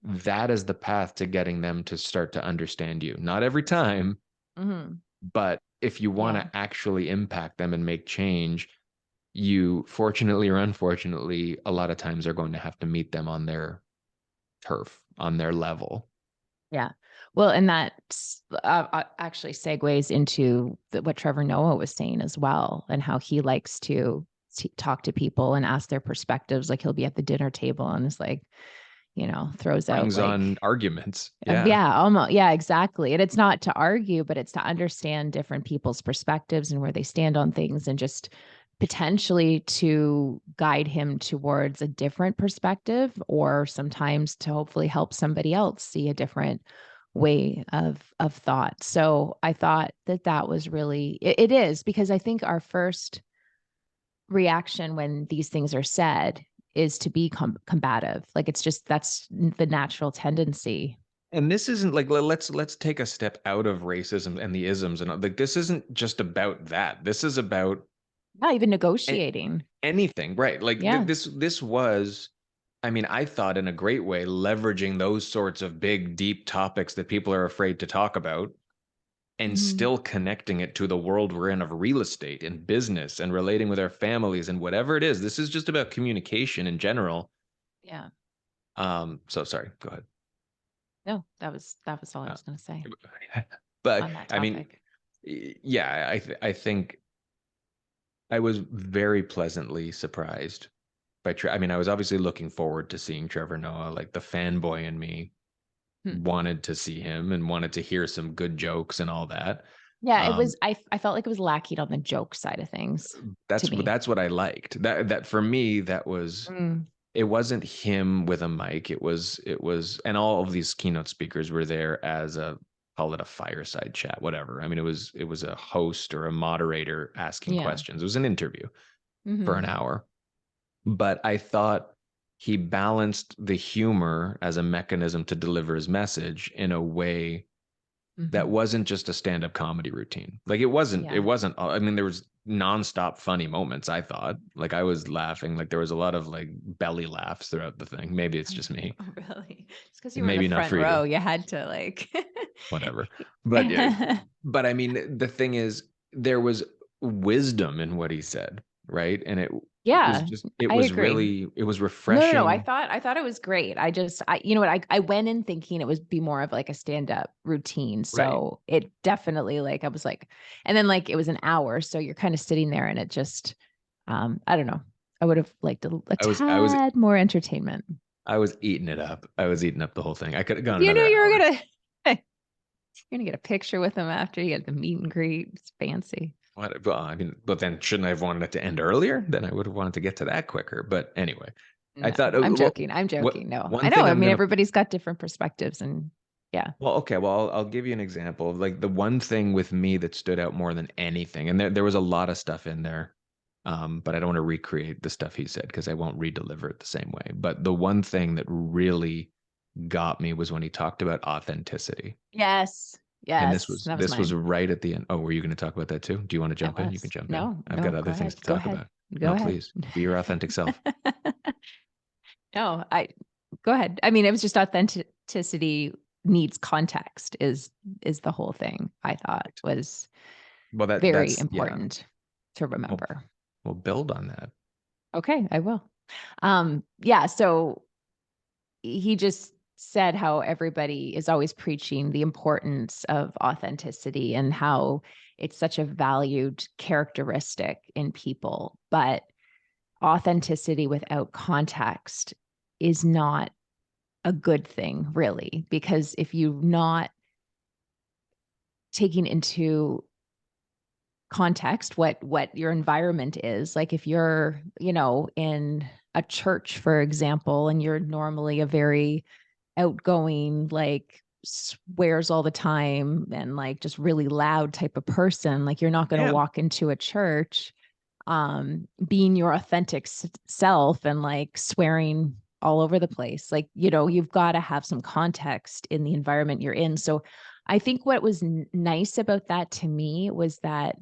that is the path to getting them to start to understand you. Not every time, but if you want to actually impact them and make change, you, fortunately or unfortunately, a lot of times are going to have to meet them on their turf, on their level. Yeah. Well, and that actually segues into what Trevor Noah was saying as well, and how he likes to talk to people and ask their perspectives. He'll be at the dinner table and is throws out Brings on arguments. Almost. Yeah, exactly. And it's not to argue, but it's to understand different people's perspectives and where they stand on things, and just potentially to guide him towards a different perspective, or sometimes to hopefully help somebody else see a different way of thought. So I thought that was really, it is, because I think our first reaction when these things are said is to be combative. That's the natural tendency. And this isn't let's take a step out of racism and the isms, and this isn't just about that. This is about not even negotiating anything, right? This was, I mean, I thought in a great way, leveraging those sorts of big, deep topics that people are afraid to talk about, and still connecting it to the world we're in of real estate and business and relating with our families and whatever it is. This is just about communication in general. Yeah. So sorry, go ahead. No, that was all I was going to say. But I mean, yeah, I think I was very pleasantly surprised by I mean, I was obviously looking forward to seeing Trevor Noah. Like the fanboy in me Hmm. wanted to see him and wanted to hear some good jokes and all that. Yeah, it Um, was. I felt like it was lacking on the joke side of things to me. that's what I liked. That for me, that was Mm. it wasn't him with a mic. It was, and all of these keynote speakers were there as a call it a fireside chat, whatever. I mean, it was a host or a moderator asking Yeah. questions. It was an interview for Hmm. an hour. But I thought he balanced the humor as a mechanism to deliver his message in a way that Hmm. wasn't just a stand-up comedy routine. Like it wasn't I mean there was nonstop funny moments, I thought. Like I was laughing, like there was a lot of like belly laughs throughout the thing. Maybe it's just me. Oh, really? Just because you were in the Maybe not front for you. row, you had to like. Whatever. But yeah, but I mean the thing is there was wisdom in what he said, right? And it was Yeah, just it I was agree. really it was No, no, no. I refreshing. thought I thought it was great. You know what? I went in thinking it would be more of like a stand-up routine. Right. So it definitely like I was like, and then like it was an hour, so you're kind of sitting there, and it just, I don't know. I would have liked a I was tad more entertainment. I was eating it up. I was eating up the whole thing. I could have gone You knew another you were hour. gonna you're gonna get a picture with him after you get the meet and greet. It's fancy. What? Well, I mean, but then shouldn't I have wanted it to end earlier? Then I would have wanted to get to that quicker. But anyway, I No, thought, I'm what, joking. I'm what, joking. No, I one know. thing I I'm mean, gonna, everybody's got different perspectives, and yeah. well, okay, well, I'll give you an example of like the one thing with me that stood out more than anything, and there was a lot of stuff in there, but I don't want to recreate the stuff he said because I won't re-deliver it the same way. But the one thing that really got me was when he talked about authenticity. Yes. And Yes. That was this was mine. right at the end. Oh, were you going to talk about that too? Do you want to That jump in? You can was. jump in. No, I've got no, go other things ahead. to Go talk ahead. about. Go No, ahead. please be your authentic self. No, go ahead. I mean, it was just authenticity needs context is the whole thing. I thought was Well, very that's yeah. important to Well, remember. we'll build on that. Okay, I will. Yeah, so he just said how everybody is always preaching the importance of authenticity and how it's such a valued characteristic in people, but authenticity without context is not a good thing, really, because if you're not taking into context what your environment is, like if you're, in a church, for example, and you're normally a very outgoing, like swears all the time and like just really loud type of person, like you're not going to Yeah. walk into a church being your authentic self and like swearing all over the place. Like, you've got to have some context in the environment you're in. So I think what was nice about that to me was that,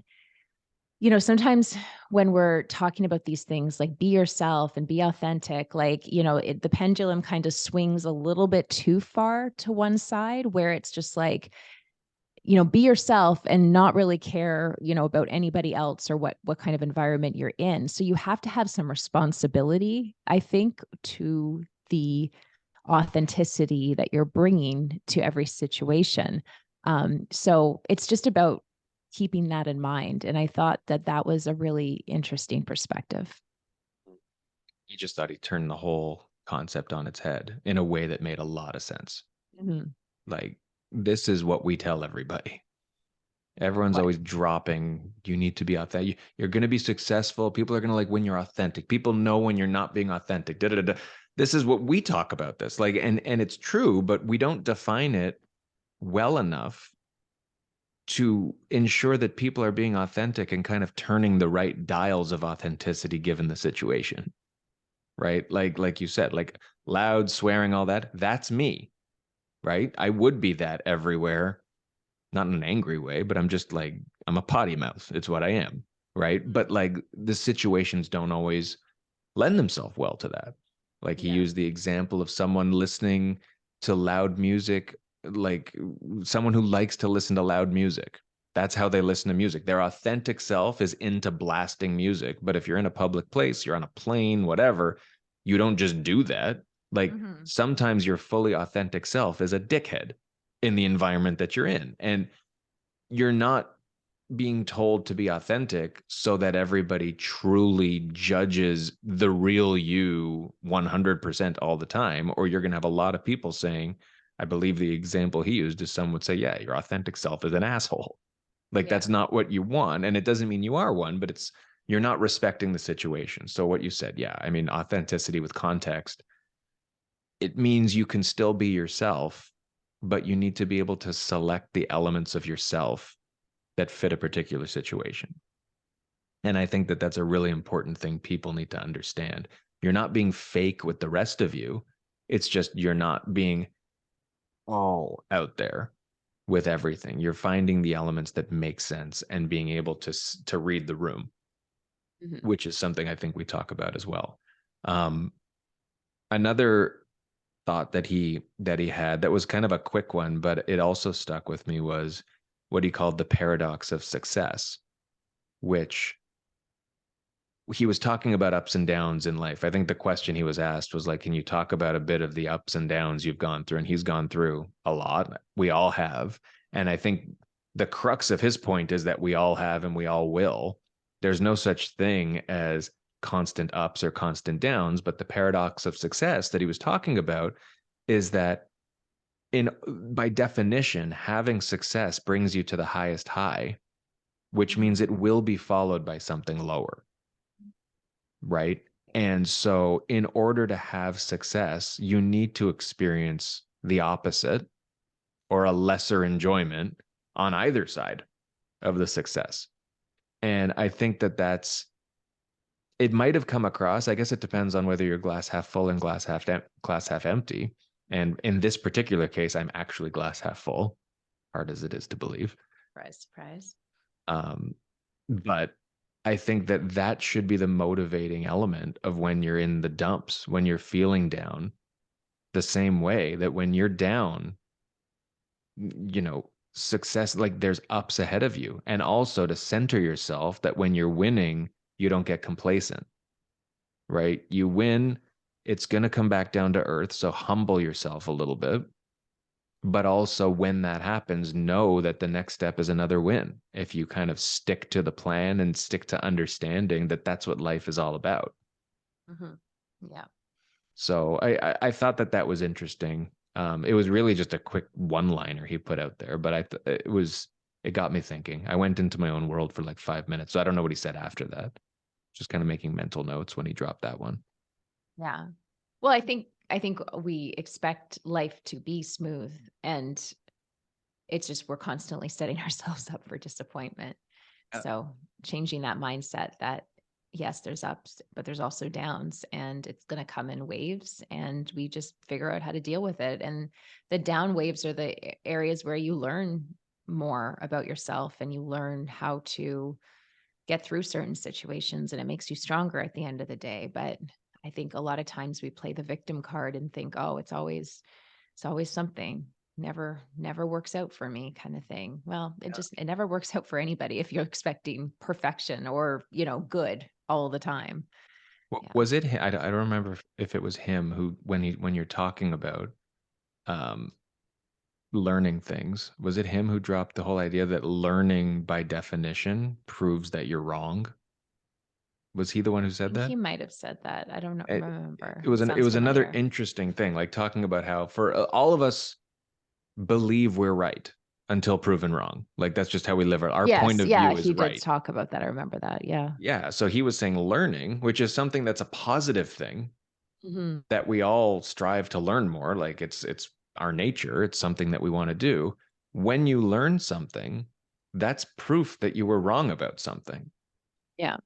sometimes when we're talking about these things, like be yourself and be authentic, like, the pendulum kind of swings a little bit too far to one side where it's just like, be yourself and not really care, about anybody else or what kind of environment you're in. So you have to have some responsibility, I think, to the authenticity that you're bringing to every situation. So it's just about keeping that in mind. And I thought that that was a really interesting perspective. He just thought he turned the whole concept on its head in a way that made a lot of sense. Mhm. Like, this is what we tell everybody. Everyone's What? always dropping, you need to be authentic. You're going to be successful. People are going to like when you're authentic. People know when you're not being authentic. Da, da, da, da. This is what we talk about this. Like, and it's true, but we don't define it well enough to ensure that people are being authentic and kind of turning the right dials of authenticity given the situation. Right? Like you said, like loud swearing, all that, that's me. Right? I would be that everywhere, not in an angry way, but I'm just like, I'm a potty mouth. It's what I am. Right? But like the situations don't always lend themselves well to that. Like he Yeah. used the example of someone listening to loud music, like someone who likes to listen to loud music. That's how they listen to music. Their authentic self is into blasting music. But if you're in a public place, you're on a plane, whatever, you don't just do that. Like Mhm. sometimes your fully authentic self is a dickhead in the environment that you're in. And you're not being told to be authentic so that everybody truly judges the real you 100% all the time, or you're going to have a lot of people saying, I believe the example he used is someone would say, yeah, your authentic self is an asshole. Like, that's not what you want. And it doesn't mean you are one, but you're not respecting the situation. So what you said, yeah, I mean, authenticity with context, it means you can still be yourself, but you need to be able to select the elements of yourself that fit a particular situation. And I think that that's a really important thing people need to understand. You're not being fake with the rest of you. It's just you're not being all out there with everything. You're finding the elements that make sense and being able to read the room, which is something I think we talk about as well. Another thought that he had that was kind of a quick one, but it also stuck with me, was what he called the paradox of success, which he was talking about ups and downs in life. I think the question he was asked was like, can you talk about a bit of the ups and downs you've gone through? And he's gone through a lot. We all have. And I think the crux of his point is that we all have and we all will. There's no such thing as constant ups or constant downs, but the paradox of success that he was talking about is that by definition, having success brings you to the highest high, which means it will be followed by something lower. Right. And so in order to have success, you need to experience the opposite or a lesser enjoyment on either side of the success. And I think that it might have come across, I guess it depends on whether you're glass half full and glass half empty. And in this particular case, I'm actually glass half full, hard as it is to believe. Surprise. But I think that should be the motivating element of when you're in the dumps, when you're feeling down, the same way that when you're down, success, like there's ups ahead of you. And also to center yourself that when you're winning, you don't get complacent, right? You win, it's going to come back down to earth. So humble yourself a little bit. But also when that happens, know that the next step is another win. If you kind of stick to the plan and stick to understanding that that's what life is all about. Yeah. So I thought that was interesting. It was really just a quick one-liner he put out there, but it got me thinking. I went into my own world for like 5 minutes. So I don't know what he said after that. Just kind of making mental notes when he dropped that one. Yeah. Well, I think we expect life to be smooth, and it's just we're constantly setting ourselves up for disappointment. So changing that mindset that yes, there's ups, but there's also downs, and it's going to come in waves, and we just figure out how to deal with it. And the down waves are the areas where you learn more about yourself and you learn how to get through certain situations, and it makes you stronger at the end of the day. But I think a lot of times we play the victim card and think, oh, it's always something, never works out for me kind of thing. Well, it never works out for anybody if you're expecting perfection or, good all the time. Was it, I don't remember if it was him who, when you're talking about learning things, was it him who dropped the whole idea that learning by definition proves that you're wrong? Was he the one who said that? He might have said that. I don't remember. It was another interesting thing, like talking about how for all of us believe we're right until proven wrong. Like that's just how we live. Our point of view is he right. Did talk about that. I remember that. Yeah. Yeah. So he was saying learning, which is something that's a positive thing that we all strive to learn more. Like it's our nature. It's something that we want to do. When you learn something, that's proof that you were wrong about something. Yeah.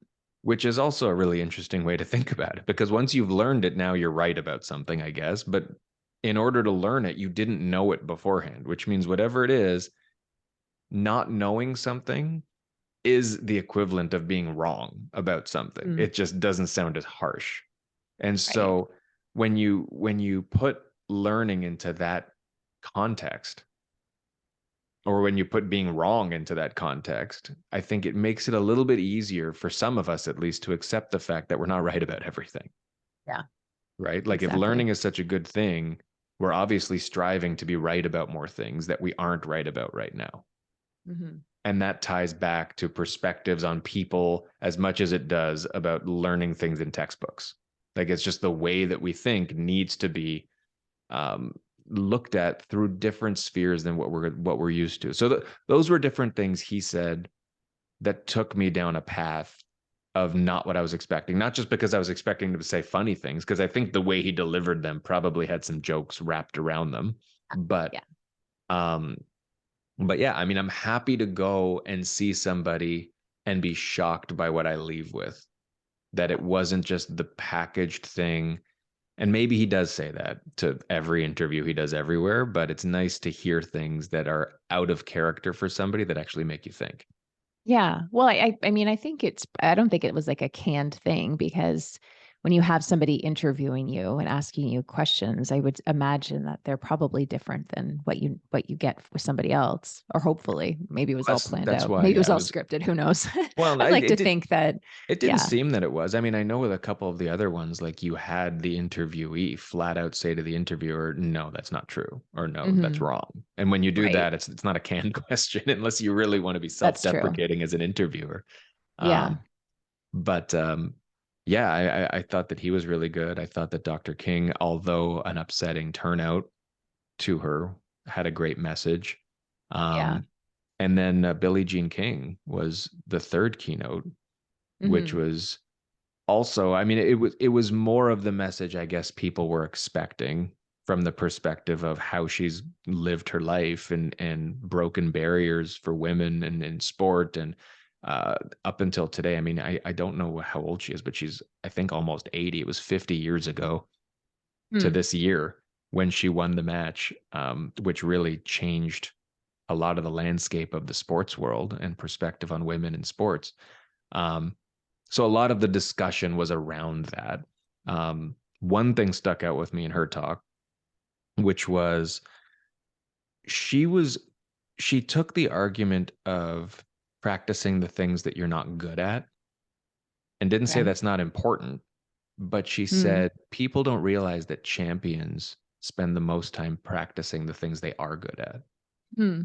Which is also a really interesting way to think about it, because once you've learned it, now you're right about something, I guess. But in order to learn it, you didn't know it beforehand, which means whatever it is, not knowing something is the equivalent of being wrong about something. It just doesn't sound as harsh. And so when you put learning into that context, or when you put being wrong into that context, I think it makes it a little bit easier for some of us, at least, to accept the fact that we're not right about everything. Yeah. Right? Like if learning is such a good thing, we're obviously striving to be right about more things that we aren't right about right now. And And that ties back to perspectives on people as much as it does about learning things in textbooks. Like it's just the way that we think needs to be um, looked at through different spheres than what we're used to. So those were different things he said that took me down a path of not what I was expecting. Not just because I was expecting to say funny things, because I think the way he delivered them probably had some jokes wrapped around them. But Yeah. But yeah, I mean, I'm happy to go and see somebody and be shocked by what I leave with. That it wasn't just the packaged thing. And maybe he does say that to every interview he does everywhere, but it's nice to hear things that are out of character for somebody that actually make you think. Yeah. Well, I mean, I don't think it was like a canned thing, because when you have somebody interviewing you and asking you questions, I would imagine that they're probably different than what you get with somebody else, or hopefully maybe it was all planned That's out. why, Maybe it yeah, was all scripted. Who knows? well, I'd like to think that, it didn't yeah. seem that it was. I mean, I know with a couple of the other ones, like you had the interviewee flat out say to the interviewer, "No, that's not true," or "No, that's Mhm. wrong." And when you do Right. that, it's not a canned question unless you really want to be That's true. self-deprecating as an interviewer. Yeah. But yeah, I thought that he was really good. I thought that Dr. King, although an upsetting turnout to her, had a great message. Yeah. And then Billie Jean King was the third keynote, which Mhm. was also, I mean, it was more of the message I guess people were expecting, from the perspective of how she's lived her life and broken barriers for women and in sport and up until today. I mean, I don't know how old she is, but she's, I think, almost 80. It was 50 years ago to Hmm. this year when she won the match, which really changed a lot of the landscape of the sports world and perspective on women in sports. Um, so a lot of the discussion was around that. One thing stuck out with me in her talk, which was she was she took the argument of practicing the things that you're not good at and didn't say Okay. that's not important, but she Hmm. said people don't realize that champions spend the most time practicing the things they are good at. Hmm.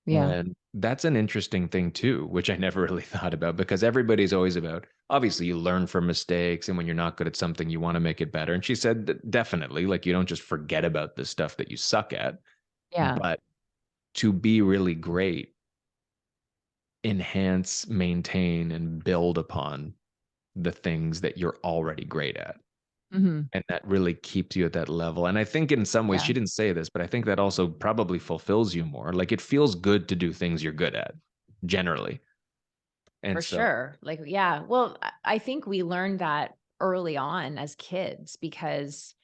Yeah. And that's an interesting thing too, which I never really thought about, because everybody's always about, obviously you learn from mistakes, and when you're not good at something, you want to make it better. And she said that definitely, like, you don't just forget about the stuff that you suck at, Yeah. but to be really great, enhance, maintain, and build upon the things that you're already great at. Hmm. And that really keeps you at that level. And I think in some ways, Yeah. she didn't say this, but I think that also probably fulfills you more. Like it feels good to do things you're good at generally. And For so, sure. Like, yeah. Well, I think we learned that early on as kids, because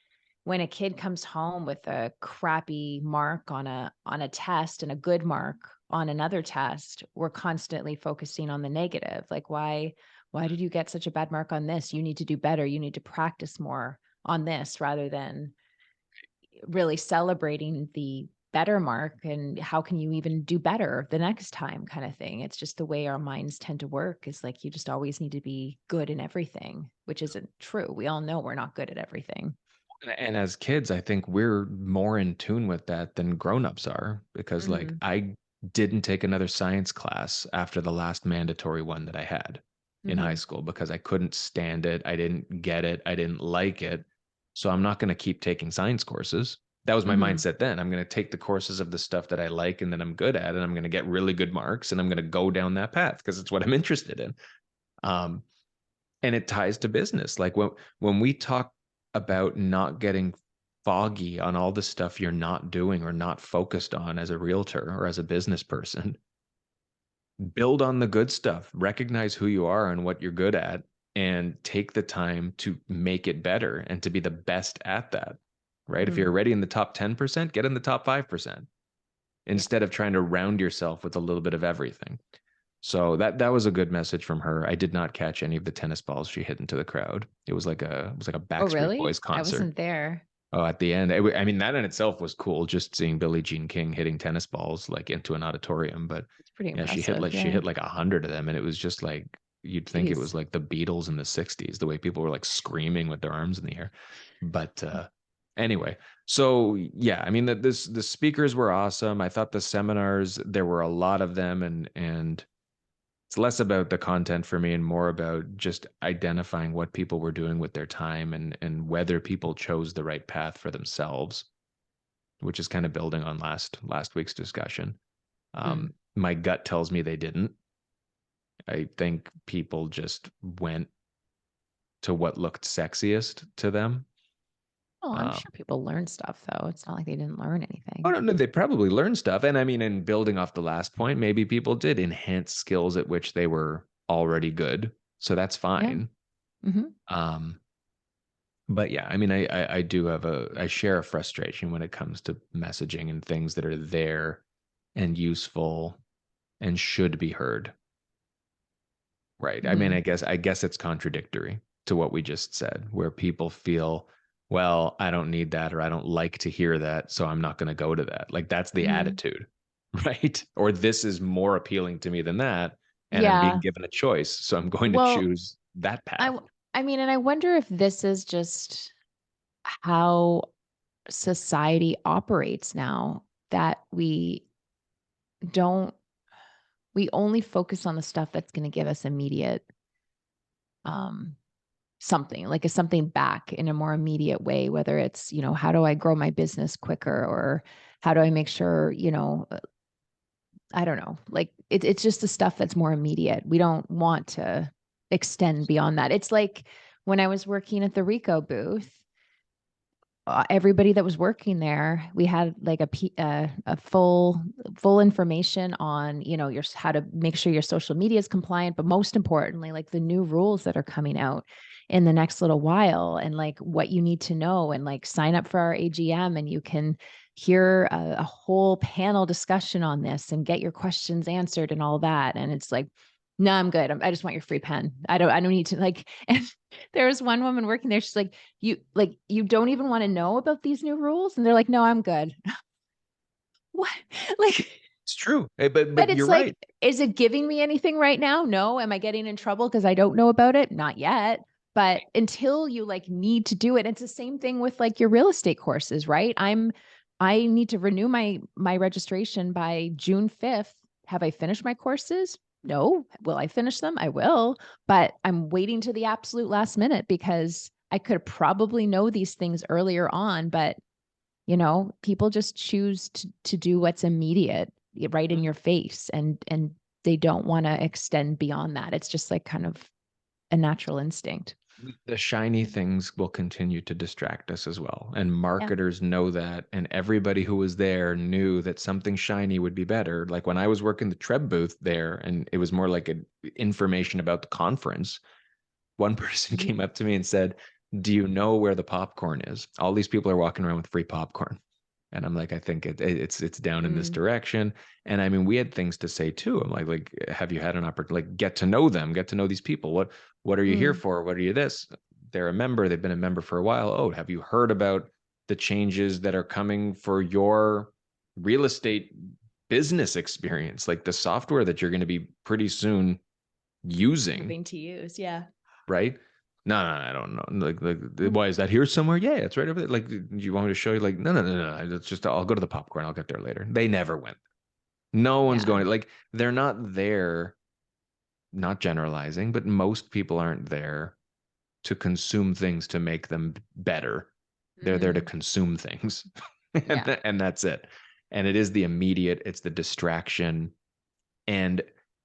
when a kid comes home with a crappy mark on a test and a good mark on another test, we're constantly focusing on the negative. Like, why did you get such a bad mark on this? You need to do better. You need to practice more on this, rather than really celebrating the better mark and how can you even do better the next time, kind of thing. It's just the way our minds tend to work, is like you just always need to be good in everything, which isn't true. We all know we're not good at everything. and as kids, I think we're more in tune with that than grown-ups are, because like Mhm. I didn't take another science class after the last mandatory one that I had in high Mhm. school because I couldn't stand it. I didn't get it. I didn't like it. So I'm not going to keep taking science courses. That was my Mhm. mindset then. I'm going to take the courses of the stuff that I like and that I'm good at, and I'm going to get really good marks, and I'm going to go down that path because it's what I'm interested in. Um, and it ties to business. Like when we talk about not getting foggy on all the stuff you're not doing or not focused on as a realtor or as a business person, build on the good stuff, recognize who you are and what you're good at, and take the time to make it better and to be the best at that. Right? If you're Mhm. already in the top 10%, get in the top 5% Yeah. instead of trying to round yourself with a little bit of everything. So that was a good message from her. I did not catch any of the tennis balls she hit into the crowd. It was like a Oh, Backstreet really? Boys I concert. wasn't there. Oh, at the end, I mean, that in itself was cool, just seeing Billie Jean King hitting tennis balls like into an auditorium. But It's pretty yeah, impressive. she Yeah. hit like 100 of them, and it was just like you'd think it was Jeez. like the Beatles in the '60s, the way people were like screaming with their arms in the air. But Anyway, so yeah, I mean, the speakers were awesome. I thought the seminars, there were a lot of them, and it's less about the content for me and more about just identifying what people were doing with their time and whether people chose the right path for themselves, which is kind of building on last week's discussion. My gut tells me they didn't. I think people just went to what looked sexiest to them. Oh, I'm sure people learned stuff though. It's not like they didn't learn anything. Oh no, they probably learned stuff. And I mean, in building off the last point, maybe people did enhance skills at which they were already good. So that's fine. Yeah. Mm-hmm. But yeah, I mean, I do have I share a frustration when it comes to messaging and things that are there and useful and should be heard. Right. I mean, I guess it's contradictory to what we just said, where people feel, well, I don't need that, or I don't like to hear that, so I'm not going to go to that. Like that's the attitude, right? Or this is more appealing to me than that, and I'm being given a choice, so I'm going to choose that path. I mean, and I wonder if this is just how society operates now, that we only focus on the stuff that's going to give us immediate something, like something back in a more immediate way, whether it's, how do I grow my business quicker, or how do I make sure, I don't know, like it's just the stuff that's more immediate. We don't want to extend beyond that. It's like when I was working at the Rico booth, everybody that was working there, we had like a full information on, your how to make sure your social media is compliant, but most importantly, like the new rules that are coming out in the next little while, and like what you need to know, and like sign up for our AGM and you can hear a whole panel discussion on this and get your questions answered and all that. And it's like, no, I'm good. I just want your free pen. I don't need to like, and there was one woman working there. She's like, you don't even want to know about these new rules. And they're like, no, I'm good. What? Like, it's true. But it's you're like, right. is it giving me anything right now? No. Am I getting in trouble because I don't know about it? Not yet. But until you like need to do it, it's the same thing with like your real estate courses, right? I need to renew my registration by June 5th. Have I finished my courses? No. Will I finish them? I will, but I'm waiting to the absolute last minute because I could probably know these things earlier on, but people just choose to do what's immediate right in your face, and they don't want to extend beyond that. It's just like kind of a natural instinct. The shiny things will continue to distract us as well. And marketers know that. And everybody who was there knew that something shiny would be better. Like when I was working the Treb booth there, and it was more like information about the conference, one person came up to me and said, do you know where the popcorn is? All these people are walking around with free popcorn. And I'm like, I think it's down in this direction. And I mean, we had things to say too. I'm like, have you had an opportunity, like get to know them, get to know these people. What are you here for? What are you this? They're a member. They've been a member for a while. Oh, have you heard about the changes that are coming for your real estate business experience? Like the software that you're going to be pretty soon using. Moving to use, yeah. Right? No, I don't know. Like, why is that here somewhere? Yeah, it's right over there. Like, do you want me to show you? Like, no. It's just, I'll go to the popcorn. I'll get there later. They never went. No one's going. Like, they're not there. Not generalizing, but most people aren't there to consume things to make them better. They're there to consume things, and that's it. And it is the immediate. It's the distraction, and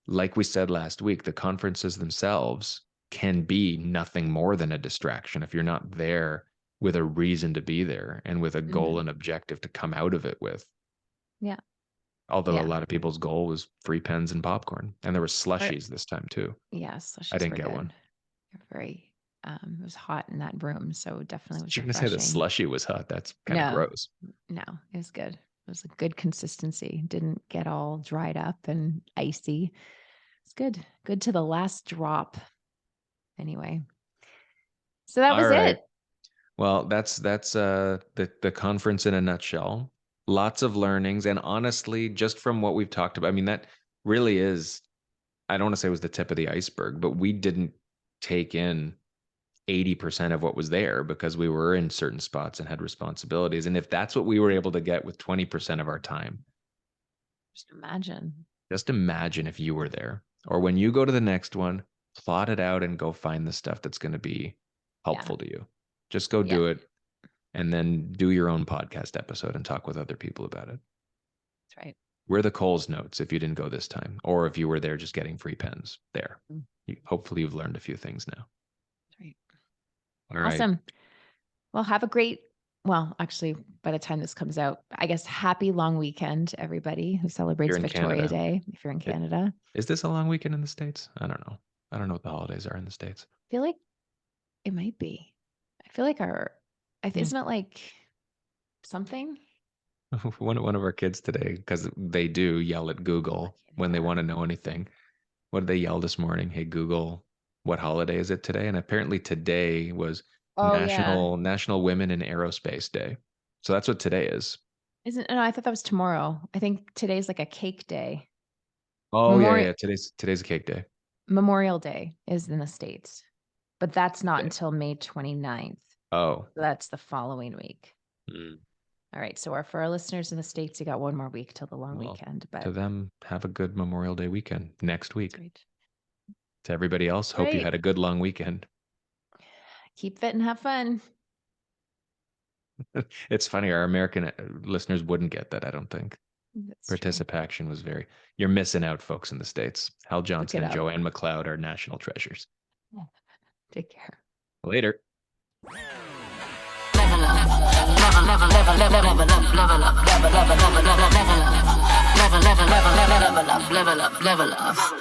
like we said last week, the conferences themselves can be nothing more than a distraction if you're not there with a reason to be there and with a goal and objective to come out of it with. Yeah. Although a lot of people's goal was free pens and popcorn, and there were slushies this time too. Yes, I didn't get one. Very, it was hot in that room, so definitely was. You're gonna say the slushy was hot? That's kind of gross. No, it was good. It was a good consistency. Didn't get all dried up and icy. It's good. Good to the last drop. Anyway, so that was it. Well, that's the conference in a nutshell. Lots of learnings, and honestly, just from what we've talked about, I mean, that really is, I don't want to say it was the tip of the iceberg, but we didn't take in 80% of what was there because we were in certain spots and had responsibilities. And if that's what we were able to get with 20% of our time, just imagine if you were there. Or when you go to the next one, plot it out and go find the stuff that's going to be helpful to you. Just go do it, and then do your own podcast episode and talk with other people about it. That's right. We're the Coles notes if you didn't go this time, or if you were there just getting free pens there. Hopefully you've learned a few things now. That's right. All right. Awesome. Well, have a great, well, actually, by the time this comes out, I guess, happy long weekend, everybody who celebrates Victoria Day, if you're in Canada. Is this a long weekend in the States? I don't know. I don't know what the holidays are in the States. I feel like it might be. I feel like isn't it like something? One of our kids today, because they do yell at Google when they want to know anything. What did they yell this morning? Hey, Google, what holiday is it today? And apparently today was National Women in Aerospace Day. So that's what today is. No, I thought that was tomorrow. I think today's like a cake day. Oh, yeah. Today's a cake day. Memorial Day is in the States, but that's not until May 29th. Oh. So that's the following week. All right. So for our listeners in the States, you got one more week till the long weekend. But to them, have a good Memorial Day weekend next week. Right. To everybody else, hope you had a good long weekend. Keep fit and have fun. It's funny, our American listeners wouldn't get that, I don't think. That's Participation was you're missing out, folks in the States. Hal Johnson and Joanne McLeod are national treasures. Take care. Later. Level up.